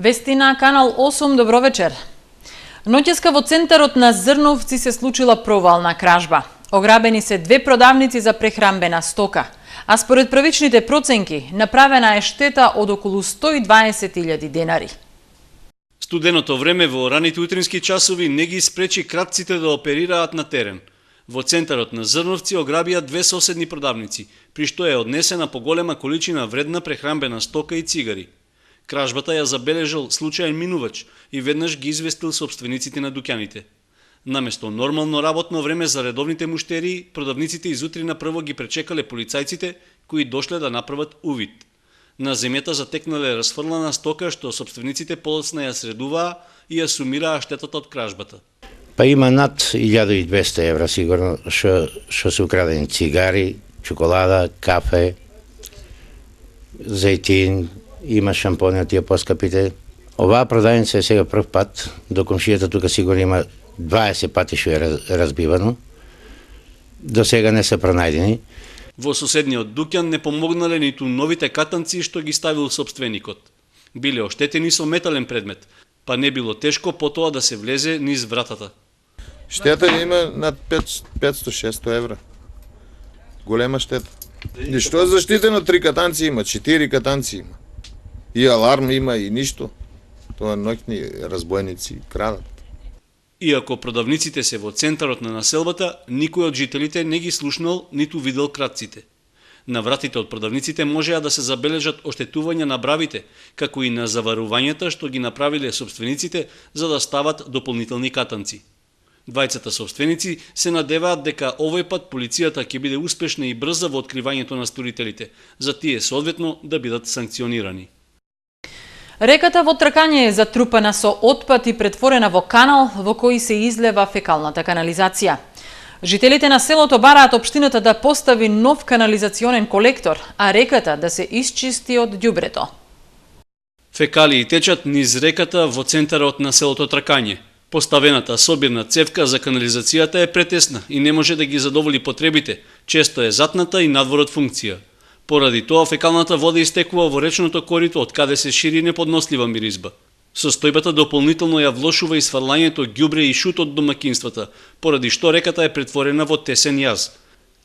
Вести на Канал 8, добро вечер. Ноќеска во центарот на Зрновци се случила провална кражба. Ограбени се две продавници за прехранбена стока, а според првичните проценки направена е штета од околу 120.000 денари. Студеното време во раните утрински часови не ги спречи кратците да оперираат на терен. Во центарот на Зрновци ограбија две соседни продавници, при што е однесена поголема количина вредна прехранбена стока и цигари. Кражбата ја забележал случаен минувач и веднаш ги известил сопствениците на дуќаните. Наместо нормално работно време за редовните муштерии, продавниците изутрина прво ги пречекале полицајците кои дошле да направат увид. На земјата затекнале расфрлана стока што сопствениците подоцна ја средуваа и ја сумираа штетата од кражбата. Па има над 1200 евра сигурно што се украдени цигари, чоколада, кафе, зејтин, има шампони од тие поскапите. Оваа продавница е сега прв пат, до комшијата тука сигурно има 20 пати што е разбивано. До сега не се пронајдени. Во соседниот дуќан не помогнале ниту новите катанци што ги ставил сопственикот. Биле оштетени со метален предмет, па не било тешко потоа да се влезе низ вратата. Штета има над 500-600 евра. Голема штета. И што е заштитено? 3 катанци има, 4 катанци има. И аларм има, и ништо. Тоа ноќни разбойници крадат. Иако продавниците се во центарот на населбата, никој од жителите не ги слушнал ниту видел кратците. На вратите од продавниците можеа да се забележат оштетувања на бравите, како и на заварувањата што ги направиле сопствениците за да стават дополнителни катанци. Двајцата сопственици се надеваат дека овој пат полицијата ќе биде успешна и брза во откривањето на сторителите, за тие соодветно да бидат санкционирани. Реката во Тракање е затрупана со отпад и претворена во канал во кој се излева фекалната канализација. Жителите на селото бараат општината да постави нов канализационен колектор, а реката да се исчисти од ѓубрето. Фекалии течат низ реката во центарот на селото Тракање. Поставената собирна цевка за канализацијата е претесна и не може да ги задоволи потребите, често е затната и надвор од функција. Поради тоа фекалната вода истекува во речното корито, од каде се шири неподнослива миризба. Состојбата дополнително ја влошува и сврлањето ѓубре и шут од домакинствата, поради што реката е претворена во тесен јаз.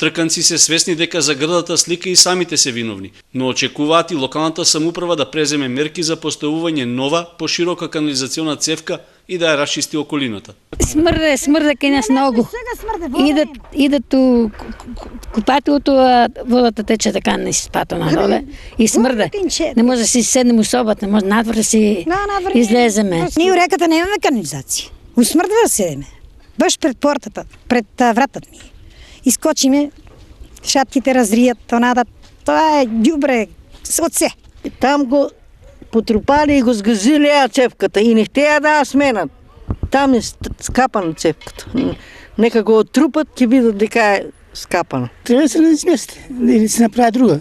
Трканци се свесни дека за грдата слика и самите се виновни, но очекуваат и локалната самоуправа да преземе мерки за поставување нова, поширока канализациона цевка и да ја расчисти околината. Смрде кај нас многу. Идат у купателото, водата тече така низ спато надоле и смрде. Не може да си седнем у собата, не може надвор да си излеземе. Ние у реката немаме канализација. Усмрдва седеме. Баш пред портата, пред вратата ми. Искочиме, шатките разријат, тонадат. Тоа е ѓубре од се. Там го потрупали и го сгазилеа цевката и не хтеа да ја сменат. Там е скапана цевката. Нека го отрупат, ќе видат дека е скапана. Треба да се измести или се направи друга,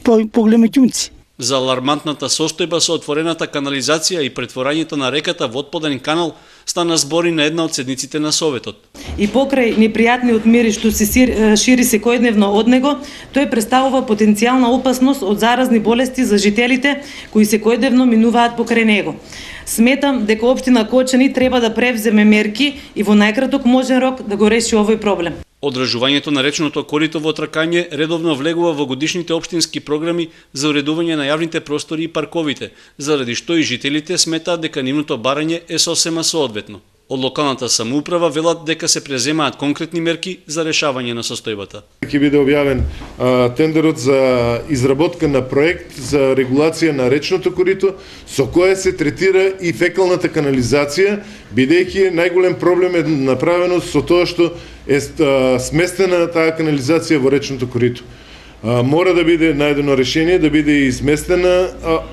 по-големи ќунци. За алармантната состојба со отворената канализација и претворањето на реката во отпаден канал стана збори на една од седниците на Советот. И покрај непријатниот мири што се шири секојдневно од него, тој представува потенцијална опасност од заразни болести за жителите кои секојдневно минуваат покрај него. Сметам дека општина Кочани треба да превземе мерки и во најкраток можен рок да го реши овој проблем. Одржувањето на речното корито во Тракање редовно влегува во годишните општински програми за уредување на јавните простори и парковите, заради што и жителите сметаат дека нивното барање е сосема соодветно. Од локалната самоуправа велат дека се преземаат конкретни мерки за решавање на состојбата. Ќе биде објавен тендерот за изработка на проект за регулација на речното корито, со кое се третира и фекалната канализација, бидејќи најголем проблем е направено со тоа што е сместена таа канализација во речното корито. Мора да биде најдено решение, да биде изместена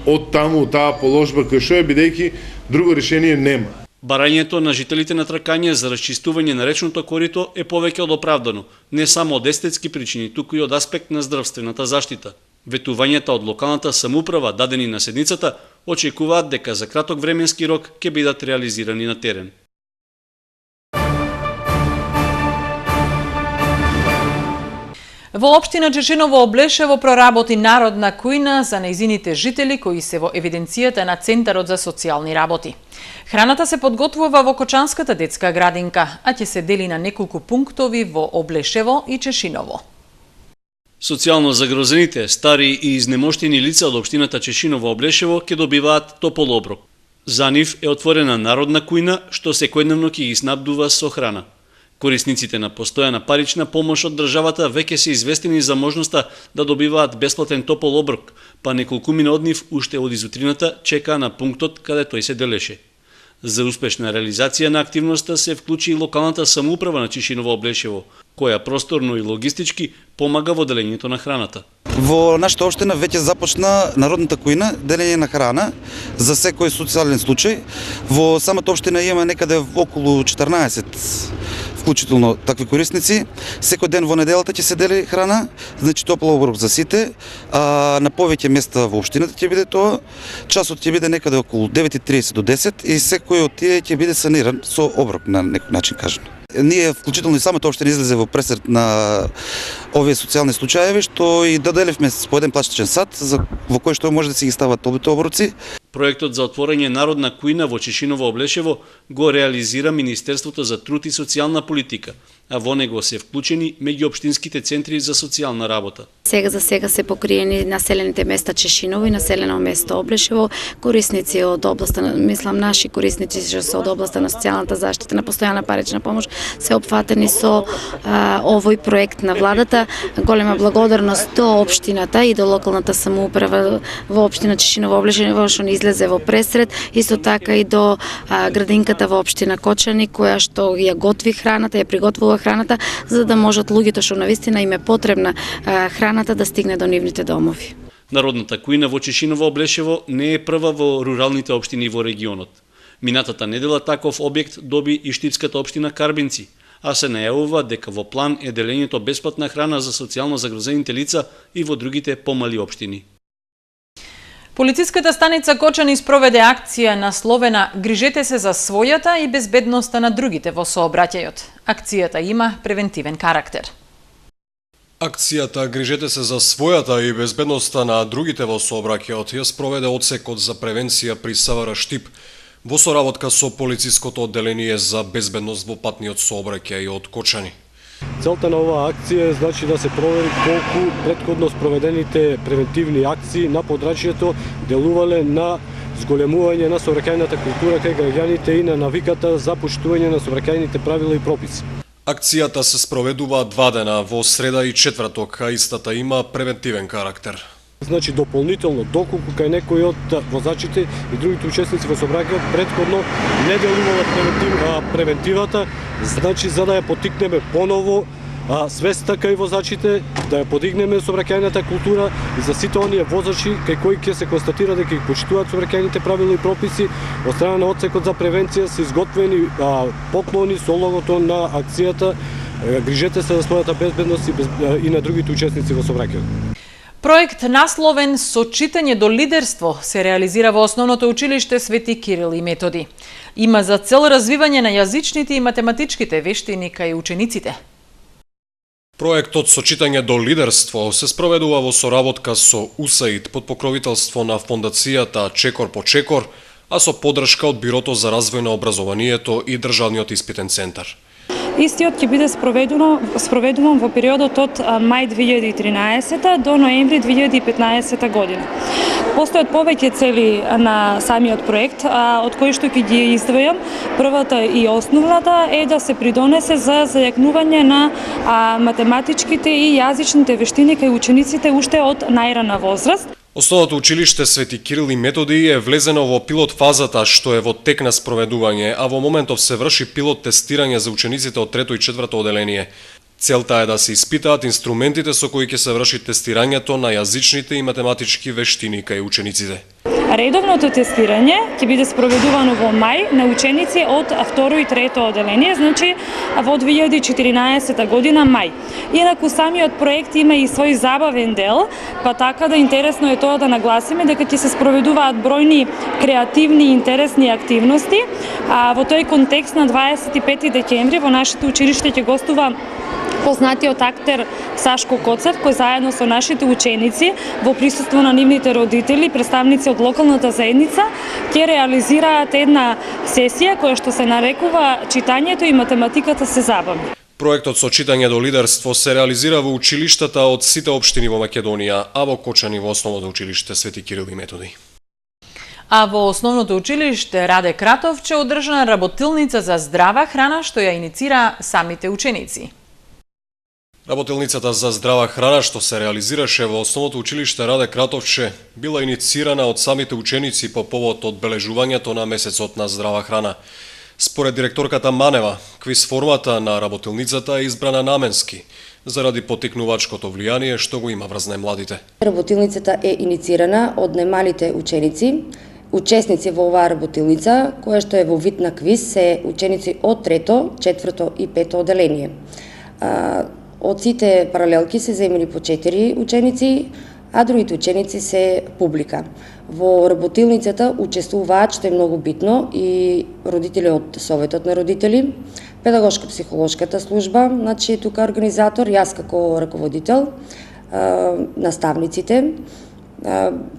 од таму, таа положба кој што е, бидејќи друго решение нема. Барањето на жителите на Тракање за расчистување на речното корито е повеќе од оправдано, не само од естетски причини, туку и од аспект на здравствената заштита. Ветувањата од локалната самоуправа дадени на седницата очекуваат дека за краток временски рок ќе бидат реализирани на терен. Во општина Чешиново Облешево проработи народна кујна за нејзините жители кои се во евиденцијата на Центарот за социјални работи. Храната се подготвува во Кочанската детска градинка, а ќе се дели на неколку пунктови во Облешево и Чешиново. Социјално загрозените, стари и изнемоштени лица од општината Чешиново Облешево ќе добиваат топол оброк. За нив е отворена народна кујна што секојдневно ќе ги снабдува со храна. Корисниците на постојана парична помош од државата веќе се известени за можноста да добиваат бесплатен топол оброк, па неколкумина од нив уште од изутрината чека на пунктот каде тој се делеше. За успешна реализација на активноста се вклучи и локалната самоуправа на Чешиново Облешево, која просторно и логистички помага во делењето на храната. Во нашата општина веќе започна народната кујна, делење на храна за секој социјален случај. Во самата општина има некаде околу 14 вклучително такви корисници. Секој ден во неделата ќе се дели храна, значи топол оброк за сите, а на повеќе места во општината ќе биде тоа. Часот ќе биде некаде околу 9:30 до 10 и секој од тие ќе биде саниран со оброк на некој начин кажано. Ние вклучително и самата општина излезе во пресрет на овие социјални случаеви, што и доделивме по еден пластичен сад во кој што може да се ги стават овие оброци. Проектот за отворање народна кујна во Чешиново Облешево го реализира Министерството за труд и социјална политика, а во него се вклучени меѓуопштинските центри за социјална работа. За сега се покриени населените места Чешиново и населено место Облешево, корисници од областа, наши корисници што се од областа на социјалната заштита, на постојана парична помош, се опфатени со овој проект на владата. Голема благодарност до општината и до локалната самоуправа во општина Чешиново Облешево што ни излезе во пресрет, исто така и до градинката во општина Кочани која што ја готви храната, ја приготвува храната за да можат луѓето што навистина им е потребна храната да стигне до нивните домови. Народната кујна во Чешиново Облешево не е прва во руралните општини во регионот. Минатата недела таков објект доби и штипската општина Карбинци, а се најавува дека во план е делењето бесплатна храна за социјално загрозените лица и во другите помали општини. Полициската станица Кочани спроведе акција насловена "Грижете се за својата и безбедноста на другите во сообраќајот". Акцијата има превентивен карактер. Акцијата "Грижете се за својата и безбедноста на другите во сообраќајот" ја спроведе одсекот за превенција при СВР Штип во соработка со полициското одделение за безбедност во патниот сообраќај од Кочани. Целта на оваа акција е значи да се провери колку претходно спроведените превентивни акции на подрачјето делувале на зголемување на сообраќајната култура кај граѓаните и на навиката за поштување на сообраќајните правила и прописи. Акцијата се спроведува 2 дена во среда и четврток, а истата има превентивен карактер. Значи дополнително, доколку кај некој од возачите и другите учесници во сообраќајот претходно не делувала превентивата, значи за да ја поттикнеме поново свеста кај возачите, да ја подигнеме сообраќајната култура и за сите оние возачи кај кои ќе се констатира дека ги почитуваат сообраќајните правила и прописи, од страна на одсекот за превенција се изготвени поклони со логото на акцијата "Грижете се за својата безбедност и на другите учесници во сообраќајот". Проект насловен "Со читање до лидерство" се реализира во Основното училиште Свети Кирил и Методи. Има за цел развивање на јазичните и математичките вештини кај учениците. Проектот "Со читање до лидерство" се спроведува во соработка со УСАИД под покровителство на фондацијата Чекор по Чекор, а со поддршка од Бирото за развој на образованието и Државниот испитен центар. Истиот ќе биде спроведуван во периодот од мај 2013 до ноември 2015 година. Постојат повеќе цели на самиот проект, од кои што ќе ги издвојам. Првата и основната е да се придонесе за зајакнување на математичките и јазичните вештини кај учениците уште од најрана возраст. Основното училиште Свети Кирил и Методи е влезено во пилот фазата што е во тек на спроведување, а во моментов се врши пилот тестирање за учениците од 3 и 4 одделение. Целта е да се испитаат инструментите со кои ќе се врши тестирањето на јазичните и математички вештини кај учениците. Редовното тестирање ќе биде спроведувано во мај на ученици од 2 и 3 одделение, значи во 2014 година мај. Инаку самиот проект има и свој забавен дел, па така да интересно е тоа да нагласиме дека ќе се спроведуваат бројни креативни и интересни активности. Во тој контекст на 25 декември во нашето училиште ќе гостува Познатиот актер Сашко Коцев, кој заедно со нашите ученици во присуство на нивните родители, представници од локалната заедница, ќе реализираат една сесија која што се нарекува Читањето и математиката се забавни. Проектот со читање до лидерство се реализира во училиштата од сите општини во Македонија, а во Кочани во основното училиште Свети Кирил и Методи. А во основното училиште Раде Кратовче одржана работилница за здрава храна што ја иницира самите ученици. Работилницата за здрава храна што се реализираше во основното училиште Раде Кратовче била иницирана од самите ученици по повод одбележувањето на месецот на здрава храна. Според директорката Манева, квиз формата на работилницата е избрана наменски, заради потикнувачкото влијание што го има врз најмладите. Работилницата е иницирана од најмалите ученици. Учесници во оваа работилница, која што е во вид на квиз, се ученици од 3-то, 4-то и 5-то оделение. Од сите паралелки се земени по 4 ученици, а другите ученици се публика. Во работилницата учествуваат, што е многу битно, и родители од Советот на родители, педагошко-психолошката служба, значи тука организатор, јас како раководител, наставниците,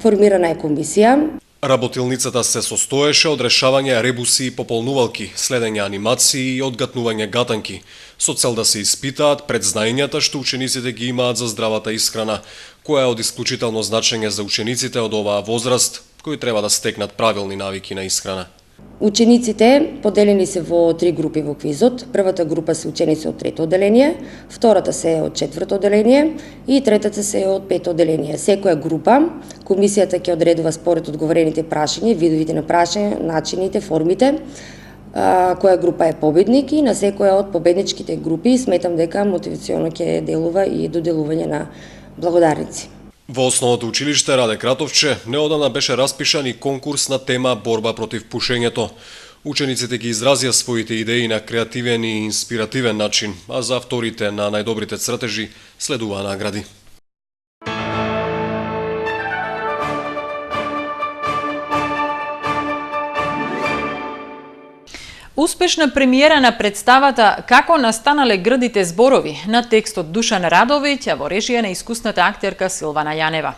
формирана е комисија. Работилницата се состоеше од решавање ребуси и пополнувалки, следење анимации и одгатнување гатанки, со цел да се испитаат предзнаењата што учениците ги имаат за здравата исхрана, која е од исклучително значење за учениците од оваа возраст, кои треба да стекнат правилни навики на исхрана. Учениците поделени се во 3 групи во квизот. Првата група се ученици од 3-то оделение, втората се од 4-то оделение и третата се од 5-то оделение. Секоја група, комисијата ќе одредува според одговорените прашања, видовите на прашање, начините, формите, која група е победник, и на секоја од победничките групи сметам дека мотивационо ќе делува и доделување на благодарници. Во основното училиште Раде Кратовче неодамна беше распишан и конкурс на тема борба против пушењето. Учениците ги изразија своите идеи на креативен и инспиративен начин, а за авторите на најдобрите цртежи следуваа награди. Успешна премиера на представата Како настанале грдите зборови на текстот Душан Радовиќ, а во режија на искусната актерка Силвана Јанева.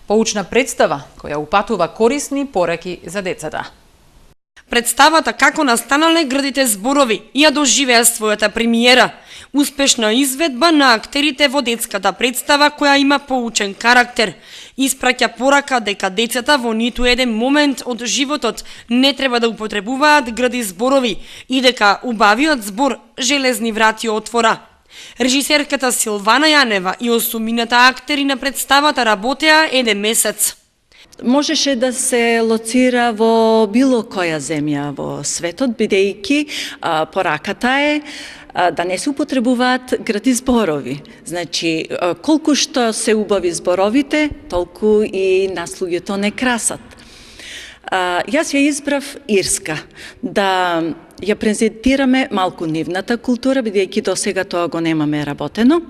Поучна представа која упатува корисни пораки за децата. Представата Како настанале грдите зборови ја доживеа својата премиера. Успешна изведба на актерите во детската представа која има поучен карактер. Испраќа порака дека децата во ниту еден момент од животот не треба да употребуваат грди зборови и дека убавиот збор железни врати отвора. Режисерката Силвана Јанева и осумината актери на представата работеа еден месец. Можеше да се лоцира во било која земја во светот, бидејќи пораката е да не се употребуваат грди зборови. Значи, колку што се убави зборовите, толку и нас луѓето не красат. Јас ја избрав Ирска, да ја презентираме малку нивната култура, бидејќи до сега тоа го немаме работено,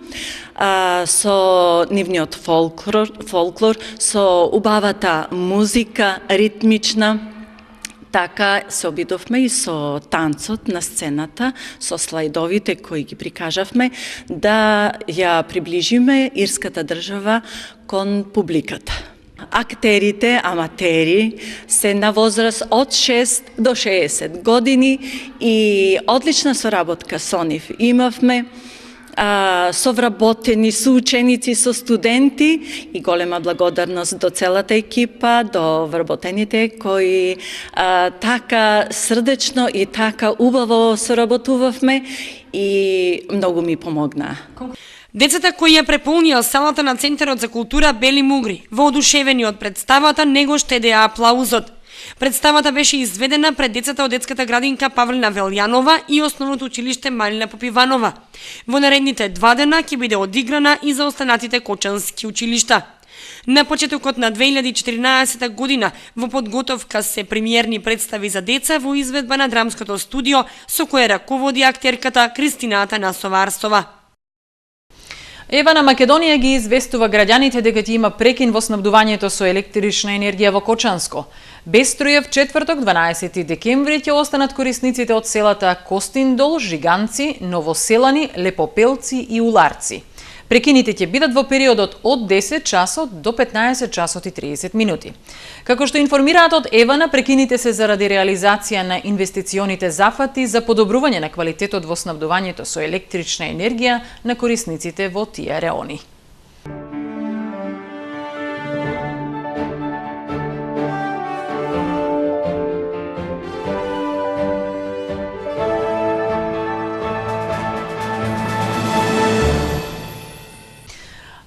со нивниот фолклор, со убавата музика, ритмична. Така се обидовме и со танцот на сцената, со слайдовите кои ги прикажавме, да ја приближиме ирската држава кон публиката. Актерите, аматери, се на возраст од 6 до 60 години и одлична соработка со нив имавме, совработени со ученици, со студенти и голема благодарност до целата екипа, до вработените кои така срдечно и така убаво соработувавме и многу ми помогнаа. Децата кои ја преполнија салата на Центарот за култура Бели Мугри, воодушевени од представата, не го штедеа аплаузот. Представата беше изведена пред децата од детската градинка Павлина Велјанова и основното училиште Марина Попиванова. Во наредните 2 дена ќе биде одиграна и за останатите кочански училишта. На почетокот на 2014 година во подготовка се премиерни представи за деца во изведба на драмското студио со кое раководи актерката Кристина Атанасова Арсова. Евана Македонија ги известува граѓаните дека ќе има прекин во снабдувањето со електрична енергија во Кочанско. Без струја в четврток, 12 декември, ќе останат корисниците од селата Костиндол, Жиганци, Новоселани, Лепопелци и Уларци. Прекините ќе бидат во периодот од 10 часот до 15 часот и 30 минути. Како што информираат од Евана, прекините се заради реализација на инвестиционите зафати за подобрување на квалитетот во снабдувањето со електрична енергија на корисниците во тие реони.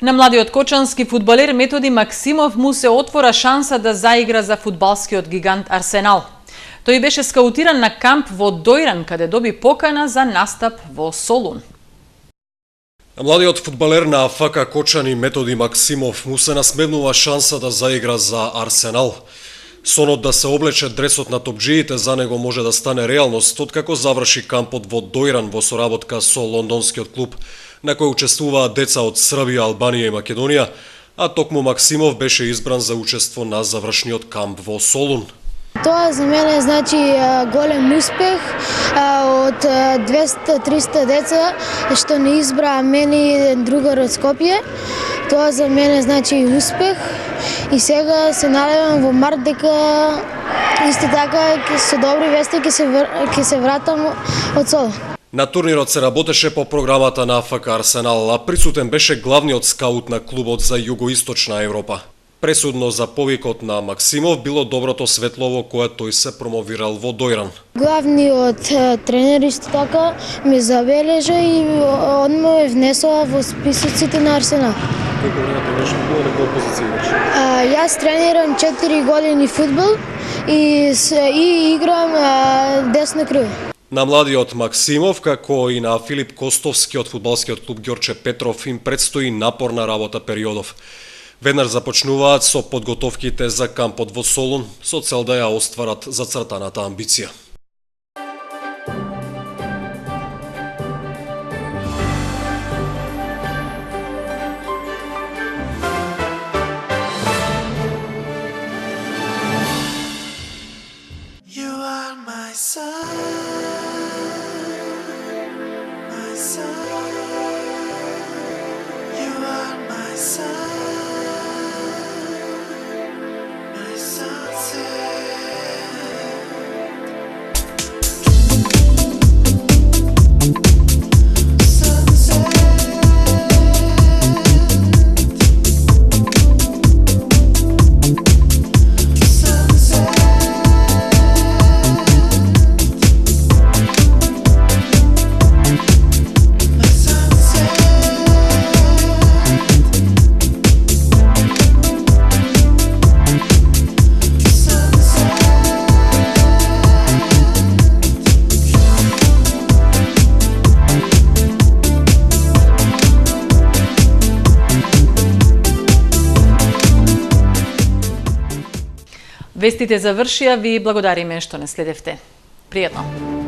На младиот кочански фудбалер Методи Максимов му се отвора шанса да заигра за фудбалскиот гигант Арсенал. Тој беше скаутиран на камп во Дојран, каде доби покана за настап во Солун. Младиот фудбалер на ФК Кочани Методи Максимов му се насмевнува шанса да заигра за Арсенал. Сонот да се облече дресот на топџиите за него може да стане реалност откако заврши кампот во Дојран во соработка со лондонскиот клуб, на кој учествуваат деца од Србија, Албанија и Македонија, а токму Максимов беше избран за учество на завршниот камп во Солун. Тоа за мене значи голем успех од 200-300 деца што не избраа мене и еден другар од Скопје. Тоа за мене значи успех и сега се надевам во март дека исто така со добри вести ќе се вратам од Солун. На турнирот се работеше по програмата на ФК Арсенал, а присутен беше главниот скаут на клубот за Југоисточна Европа. Пресудно за повикот на Максимов било доброто светло во кое тој се промовирал во Дојран. Главниот тренер исто така ме забележа и одма ме внесува во списоците на Арсенал. Колку време тренираш фудбал, на која позиција играш? Јас тренирам 4 години фудбал и играм десно крило. На младиот Максимов, како и на Филип Костовски од фудбалскиот клуб Ѓорче Петров, им предстои напорна работа периодов. Веднаш започнуваат со подготовките за кампот во Солун, со цел да ја остварат зацртаната амбиција. Вестите завршија, ви благодариме што не следевте. Пријатно!